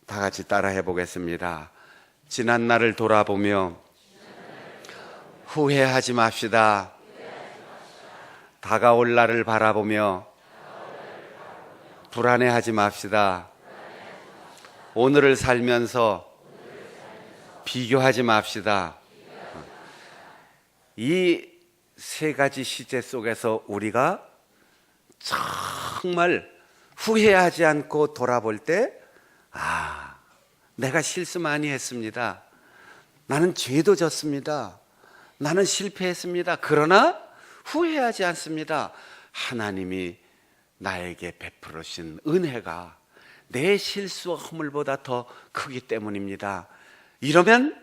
다 같이 따라해 보겠습니다. 지난 날을 돌아보며 후회하지 맙시다. 다가올 날을 바라보며 불안해하지 맙시다. 오늘을 살면서 비교하지 맙시다. 이 세 가지 시제 속에서 우리가 정말 후회하지 않고 돌아볼 때, 내가 실수 많이 했습니다. 나는 죄도 졌습니다. 나는 실패했습니다. 그러나 후회하지 않습니다. 하나님이 나에게 베풀으신 은혜가 내 실수와 허물보다 더 크기 때문입니다. 이러면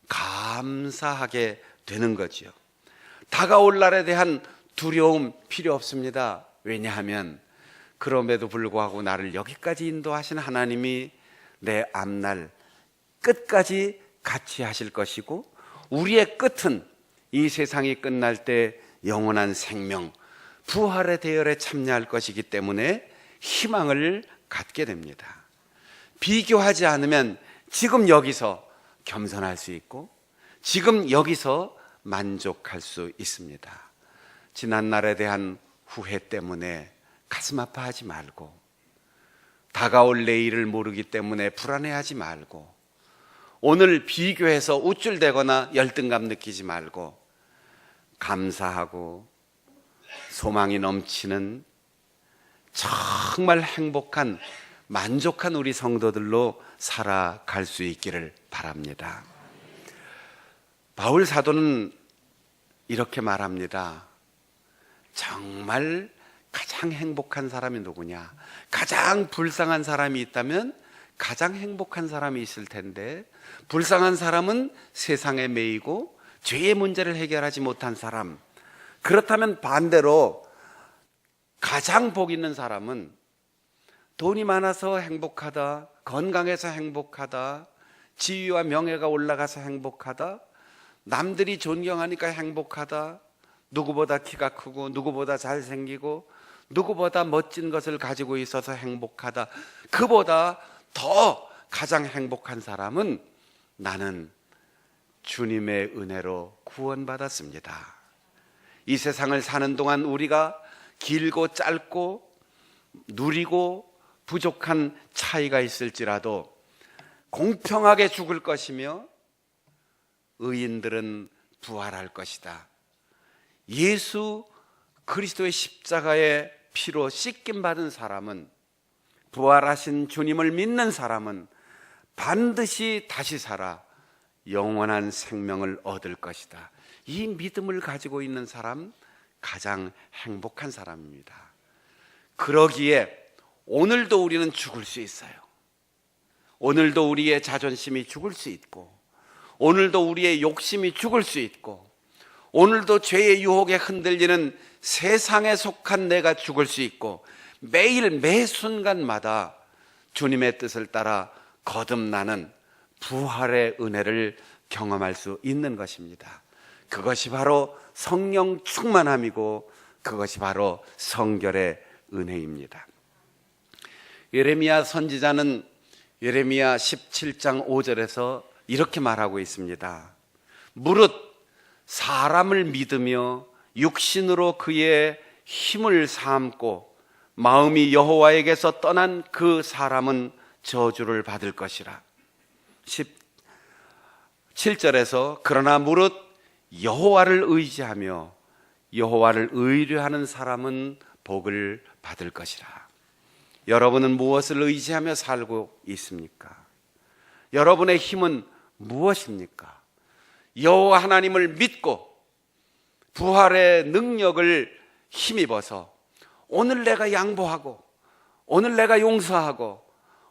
감사하게 되는 거지요. 다가올 날에 대한 두려움 필요 없습니다. 왜냐하면 그럼에도 불구하고 나를 여기까지 인도하신 하나님이 내 앞날 끝까지 같이 하실 것이고, 우리의 끝은 이 세상이 끝날 때 영원한 생명, 부활의 대열에 참여할 것이기 때문에 희망을 갖게 됩니다. 비교하지 않으면 지금 여기서 겸손할 수 있고, 지금 여기서 만족할 수 있습니다. 지난날에 대한 후회 때문에 가슴 아파하지 말고, 다가올 내일을 모르기 때문에 불안해하지 말고, 오늘 비교해서 우쭐대거나 열등감 느끼지 말고, 감사하고 소망이 넘치는 정말 행복한, 만족한 우리 성도들로 살아갈 수 있기를 바랍니다. 바울 사도는 이렇게 말합니다. 정말 가장 행복한 사람이 누구냐? 가장 불쌍한 사람이 있다면 가장 행복한 사람이 있을 텐데, 불쌍한 사람은 세상에 매이고 죄의 문제를 해결하지 못한 사람, 그렇다면 반대로 가장 복 있는 사람은 돈이 많아서 행복하다, 건강해서 행복하다, 지위와 명예가 올라가서 행복하다, 남들이 존경하니까 행복하다, 누구보다 키가 크고 누구보다 잘생기고 누구보다 멋진 것을 가지고 있어서 행복하다, 그보다 더 가장 행복한 사람은 나는 주님의 은혜로 구원받았습니다. 이 세상을 사는 동안 우리가 길고 짧고 누리고 부족한 차이가 있을지라도 공평하게 죽을 것이며 의인들은 부활할 것이다. 예수 그리스도의 십자가의 피로 씻김 받은 사람은, 부활하신 주님을 믿는 사람은 반드시 다시 살아 영원한 생명을 얻을 것이다. 이 믿음을 가지고 있는 사람, 가장 행복한 사람입니다. 그러기에 오늘도 우리는 죽을 수 있어요. 오늘도 우리의 자존심이 죽을 수 있고, 오늘도 우리의 욕심이 죽을 수 있고, 오늘도 죄의 유혹에 흔들리는 세상에 속한 내가 죽을 수 있고, 매일 매 순간마다 주님의 뜻을 따라 거듭나는 부활의 은혜를 경험할 수 있는 것입니다. 그것이 바로 성령 충만함이고, 그것이 바로 성결의 은혜입니다. 예레미야 선지자는 예레미야 17장 5절에서 이렇게 말하고 있습니다. 무릇 사람을 믿으며 육신으로 그의 힘을 삼고 마음이 여호와에게서 떠난 그 사람은 저주를 받을 것이라. 17절에서 그러나 무릇 여호와를 의지하며 여호와를 의뢰하는 사람은 복을 받을 것이라. 여러분은 무엇을 의지하며 살고 있습니까? 여러분의 힘은 무엇입니까? 여호와 하나님을 믿고 부활의 능력을 힘입어서 오늘 내가 양보하고, 오늘 내가 용서하고,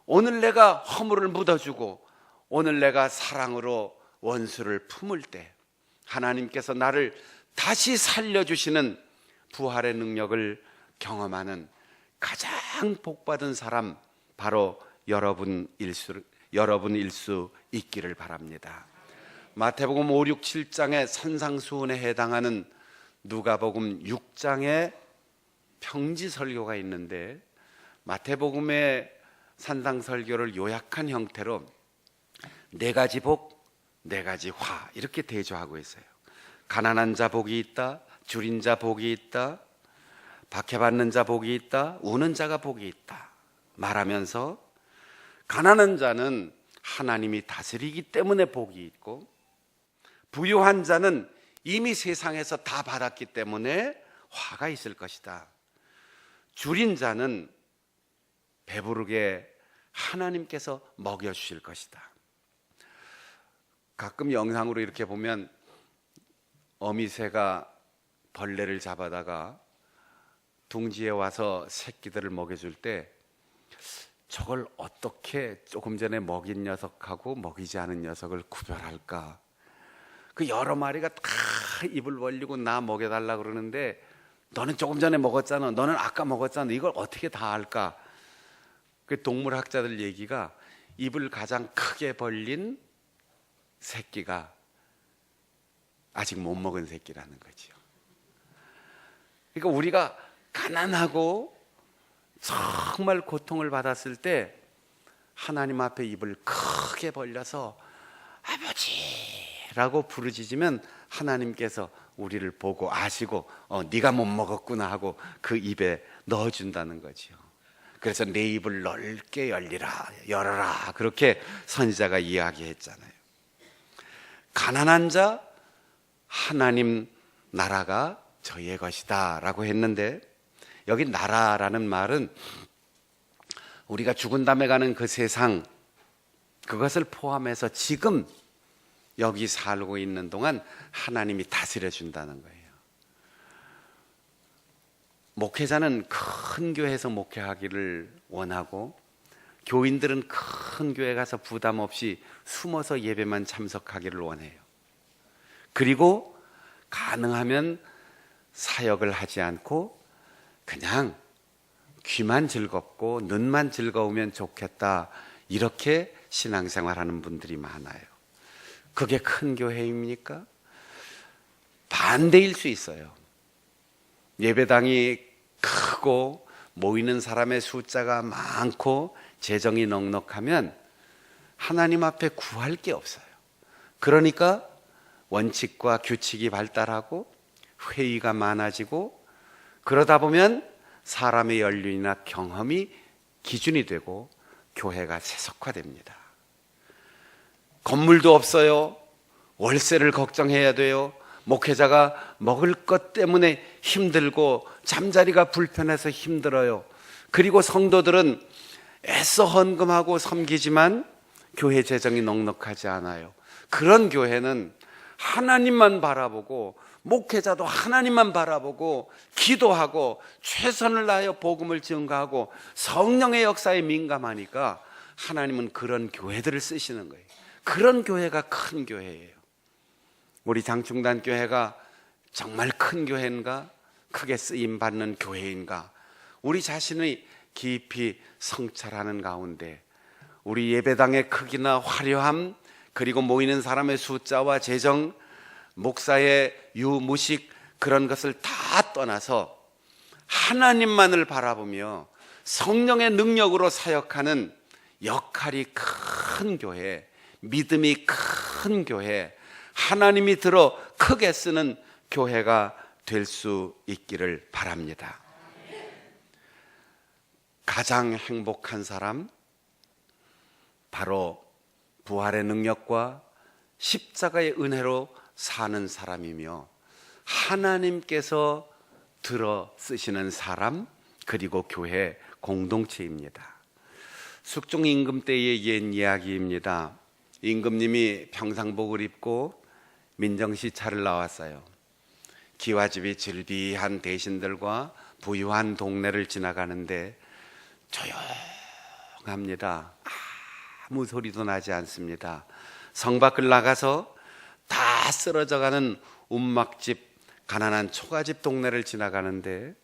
오늘 내가 허물을 묻어주고, 오늘 내가 사랑으로 원수를 품을 때 하나님께서 나를 다시 살려주시는 부활의 능력을 경험하는 가장 복받은 사람, 바로 여러분일 수 있기를 바랍니다. 마태복음 5, 6, 7장의 산상수훈에 해당하는 누가복음 6장의 평지설교가 있는데, 마태복음의 산상설교를 요약한 형태로 네 가지 복, 네 가지 화, 이렇게 대조하고 있어요. 가난한 자 복이 있다, 줄인 자 복이 있다, 박해받는 자 복이 있다, 우는 자가 복이 있다 말하면서, 가난한 자는 하나님이 다스리기 때문에 복이 있고, 부유한 자는 이미 세상에서 다 받았기 때문에 화가 있을 것이다. 줄인 자는 배부르게 하나님께서 먹여주실 것이다. 가끔 영상으로 이렇게 보면 어미새가 벌레를 잡아다가 둥지에 와서 새끼들을 먹여줄 때 저걸 어떻게 조금 전에 먹인 녀석하고 먹이지 않은 녀석을 구별할까? 그 여러 마리가 다 입을 벌리고 나 먹여달라 그러는데 너는 조금 전에 먹었잖아, 너는 아까 먹었잖아, 이걸 어떻게 다 알까? 그 동물학자들 얘기가 입을 가장 크게 벌린 새끼가 아직 못 먹은 새끼라는 거죠. 그러니까 우리가 가난하고 정말 고통을 받았을 때 하나님 앞에 입을 크게 벌려서 아버지라고 부르짖으면 하나님께서 우리를 보고 아시고 네가 못 먹었구나 하고 그 입에 넣어준다는 거죠. 그래서 내 입을 넓게 열어라 그렇게 선지자가 이야기했잖아요. 가난한 자 하나님 나라가 저희의 것이다 라고 했는데, 여기 나라라는 말은 우리가 죽은 다음에 가는 그 세상, 그것을 포함해서 지금 여기 살고 있는 동안 하나님이 다스려 준다는 거예요. 목회자는 큰 교회에서 목회하기를 원하고, 교인들은 큰 교회 가서 부담 없이 숨어서 예배만 참석하기를 원해요. 그리고 가능하면 사역을 하지 않고 그냥 귀만 즐겁고 눈만 즐거우면 좋겠다, 이렇게 신앙생활하는 분들이 많아요. 그게 큰 교회입니까? 반대일 수 있어요. 예배당이 크고 모이는 사람의 숫자가 많고 재정이 넉넉하면 하나님 앞에 구할 게 없어요. 그러니까 원칙과 규칙이 발달하고 회의가 많아지고, 그러다 보면 사람의 연륜이나 경험이 기준이 되고 교회가 세속화됩니다. 건물도 없어요. 월세를 걱정해야 돼요. 목회자가 먹을 것 때문에 힘들고 잠자리가 불편해서 힘들어요. 그리고 성도들은 애써 헌금하고 섬기지만 교회 재정이 넉넉하지 않아요. 그런 교회는 하나님만 바라보고, 목회자도 하나님만 바라보고 기도하고 최선을 다하여 복음을 증거하고 성령의 역사에 민감하니까 하나님은 그런 교회들을 쓰시는 거예요. 그런 교회가 큰 교회예요. 우리 장충단 교회가 정말 큰 교회인가? 크게 쓰임받는 교회인가? 우리 자신이 깊이 성찰하는 가운데 우리 예배당의 크기나 화려함, 그리고 모이는 사람의 숫자와 재정, 목사의 유무식, 그런 것을 다 떠나서 하나님만을 바라보며 성령의 능력으로 사역하는 역할이 큰 교회, 믿음이 큰 교회, 하나님이 들어 크게 쓰는 교회가 될 수 있기를 바랍니다. 가장 행복한 사람, 바로 부활의 능력과 십자가의 은혜로 사는 사람이며 하나님께서 들어 쓰시는 사람, 그리고 교회 공동체입니다. 숙종 임금 때의 옛 이야기입니다. 임금님이 평상복을 입고 민정시 차를 나왔어요. 기와집이 즐비한 대신들과 부유한 동네를 지나가는데 조용합니다. 아무 소리도 나지 않습니다. 성 밖을 나가서 다 쓰러져가는 움막집, 가난한 초가집 동네를 지나가는데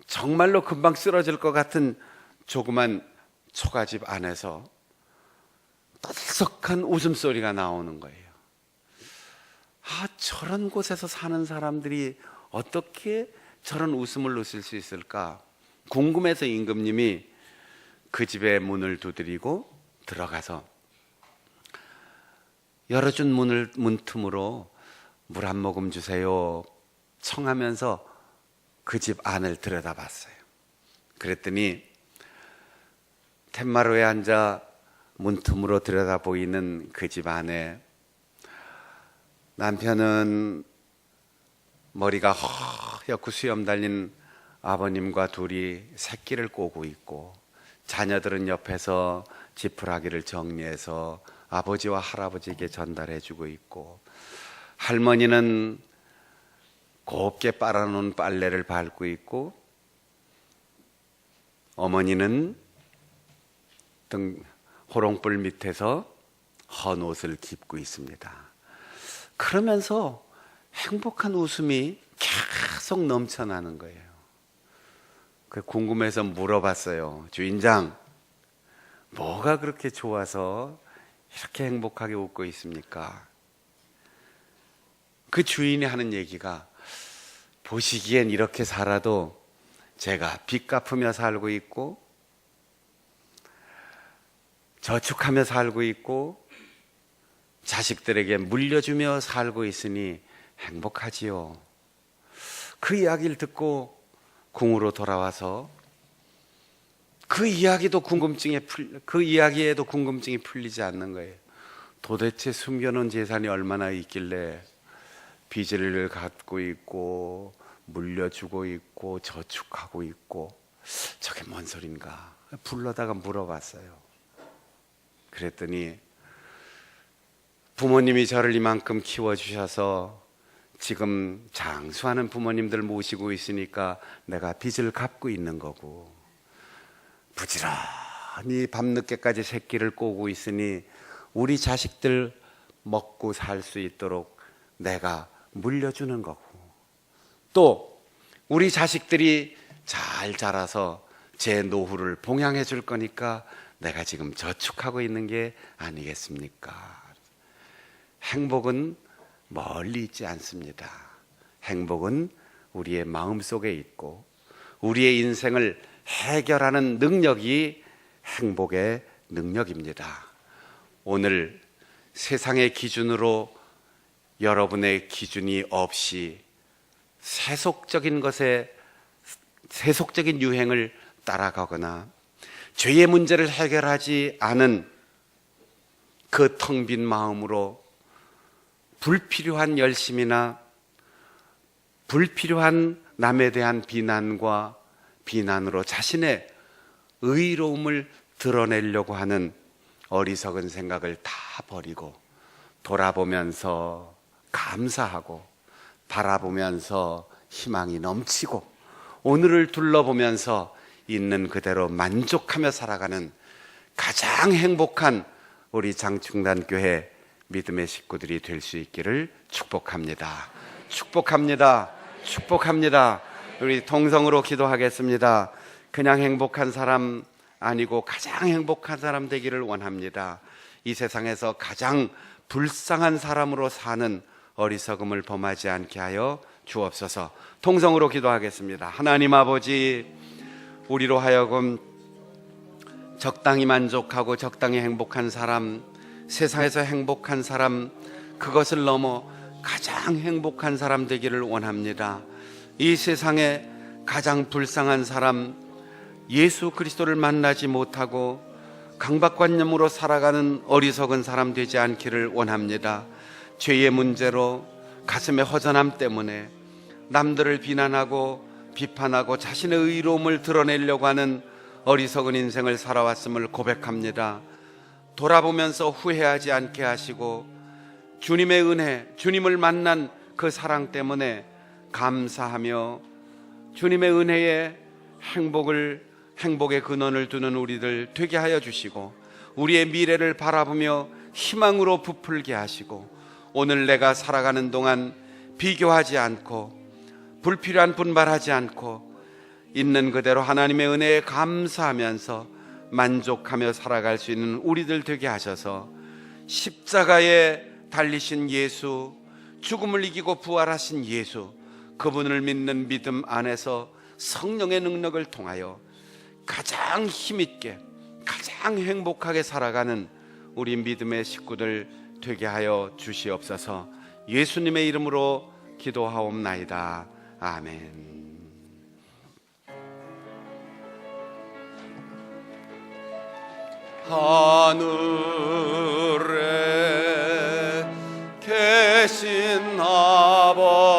정말로 금방 쓰러질 것 같은 조그만 초가집 안에서 떠들썩한 웃음소리가 나오는 거예요. 저런 곳에서 사는 사람들이 어떻게 저런 웃음을 웃을 수 있을까 궁금해서 임금님이 그 집의 문을 두드리고 들어가서 열어준 문틈으로 물 한 모금 주세요 청하면서 그 집 안을 들여다봤어요. 그랬더니 툇마루에 앉아 문틈으로 들여다 보이는 그 집 안에 남편은 머리가 허옇고 수염 달린 아버님과 둘이 새끼를 꼬고 있고, 자녀들은 옆에서 지푸라기를 정리해서 아버지와 할아버지에게 전달해 주고 있고, 할머니는 곱게 빨아놓은 빨래를 밟고 있고, 어머니는 등 호롱불 밑에서 헌 옷을 입고 있습니다. 그러면서 행복한 웃음이 계속 넘쳐나는 거예요. 그 궁금해서 물어봤어요. 주인장, 뭐가 그렇게 좋아서 이렇게 행복하게 웃고 있습니까? 그 주인이 하는 얘기가, 보시기엔 이렇게 살아도 제가 빚 갚으며 살고 있고 저축하며 살고 있고 자식들에게 물려주며 살고 있으니 행복하지요. 그 이야기를 듣고 궁으로 돌아와서 그 이야기에도 궁금증이 풀리지 않는 거예요. 도대체 숨겨놓은 재산이 얼마나 있길래 빚을 갖고 있고 물려주고 있고 저축하고 있고, 저게 뭔 소린가 불러다가 물어봤어요. 그랬더니 부모님이 저를 이만큼 키워주셔서 지금 장수하는 부모님들 모시고 있으니까 내가 빚을 갚고 있는 거고, 부지런히 밤늦게까지 새끼를 꼬고 있으니 우리 자식들 먹고 살 수 있도록 내가 물려주는 거고, 또 우리 자식들이 잘 자라서 제 노후를 봉양해 줄 거니까 내가 지금 저축하고 있는 게 아니겠습니까? 행복은 멀리 있지 않습니다. 행복은 우리의 마음속에 있고 우리의 인생을 해결하는 능력이 행복의 능력입니다. 오늘 세상의 기준으로 여러분의 기준이 없이 세속적인 유행을 따라가거나 죄의 문제를 해결하지 않은 그 텅 빈 마음으로 불필요한 열심이나 불필요한 남에 대한 비난으로 자신의 의로움을 드러내려고 하는 어리석은 생각을 다 버리고 돌아보면서 감사하고 바라보면서 희망이 넘치고 오늘을 둘러보면서 있는 그대로 만족하며 살아가는 가장 행복한 우리 장충단교회 믿음의 식구들이 될 수 있기를 축복합니다. 축복합니다. 축복합니다. 우리 동성으로 기도하겠습니다. 그냥 행복한 사람 아니고 가장 행복한 사람 되기를 원합니다. 이 세상에서 가장 불쌍한 사람으로 사는 어리석음을 범하지 않게 하여 주옵소서. 통성으로 기도하겠습니다. 하나님 아버지, 우리로 하여금 적당히 만족하고 적당히 행복한 사람, 세상에서 행복한 사람, 그것을 넘어 가장 행복한 사람 되기를 원합니다. 이 세상에 가장 불쌍한 사람, 예수 그리스도를 만나지 못하고 강박관념으로 살아가는 어리석은 사람 되지 않기를 원합니다. 죄의 문제로 가슴의 허전함 때문에 남들을 비난하고 비판하고 자신의 의로움을 드러내려고 하는 어리석은 인생을 살아왔음을 고백합니다. 돌아보면서 후회하지 않게 하시고 주님의 은혜, 주님을 만난 그 사랑 때문에 감사하며 주님의 은혜에 행복의 근원을 두는 우리들 되게 하여 주시고 우리의 미래를 바라보며 희망으로 부풀게 하시고 오늘 내가 살아가는 동안 비교하지 않고 불필요한 분발하지 않고 있는 그대로 하나님의 은혜에 감사하면서 만족하며 살아갈 수 있는 우리들 되게 하셔서 십자가에 달리신 예수, 죽음을 이기고 부활하신 예수, 그분을 믿는 믿음 안에서 성령의 능력을 통하여 가장 힘있게 가장 행복하게 살아가는 우리 믿음의 식구들 되게 하여 주시옵소서. 예수님의 이름으로 기도하옵나이다. 아멘. 하늘에 계신 아버지,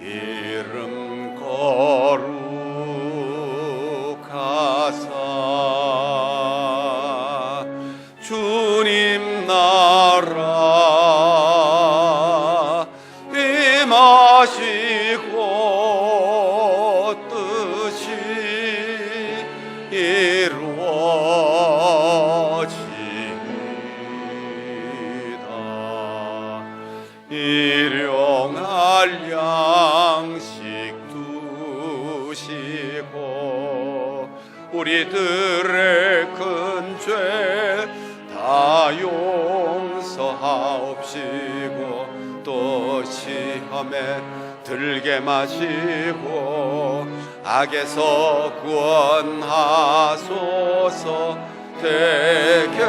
이름 거룩하사 주님 나라 임하시고 뜻이 주시고 우리들의 큰 죄 다 용서하옵시고 또 시험에 들게 마시고 악에서 구원하소서. 대개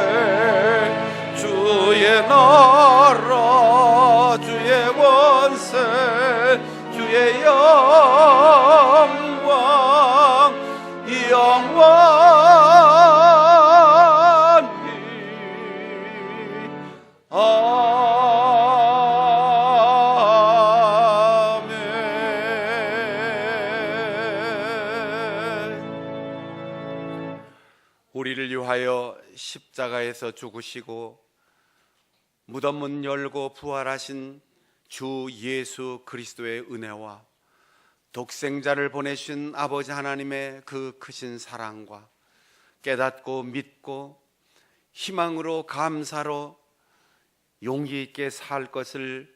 주의 나라 주의 권세 주의 영광 영원히 아멘. 우리를 위하여 십자가에서 죽으시고 무덤 문 열고 부활하신 주 예수 그리스도의 은혜와 독생자를 보내신 아버지 하나님의 그 크신 사랑과 깨닫고 믿고 희망으로 감사로 용기 있게 살 것을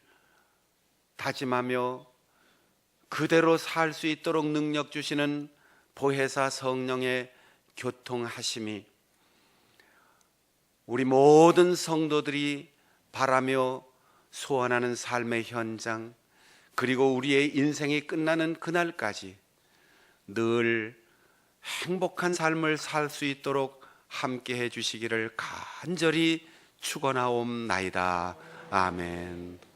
다짐하며 그대로 살 수 있도록 능력 주시는 보혜사 성령의 교통하심이 우리 모든 성도들이 바라며 소원하는 삶의 현장 그리고 우리의 인생이 끝나는 그날까지 늘 행복한 삶을 살 수 있도록 함께 해 주시기를 간절히 축원하옵나이다. 아멘.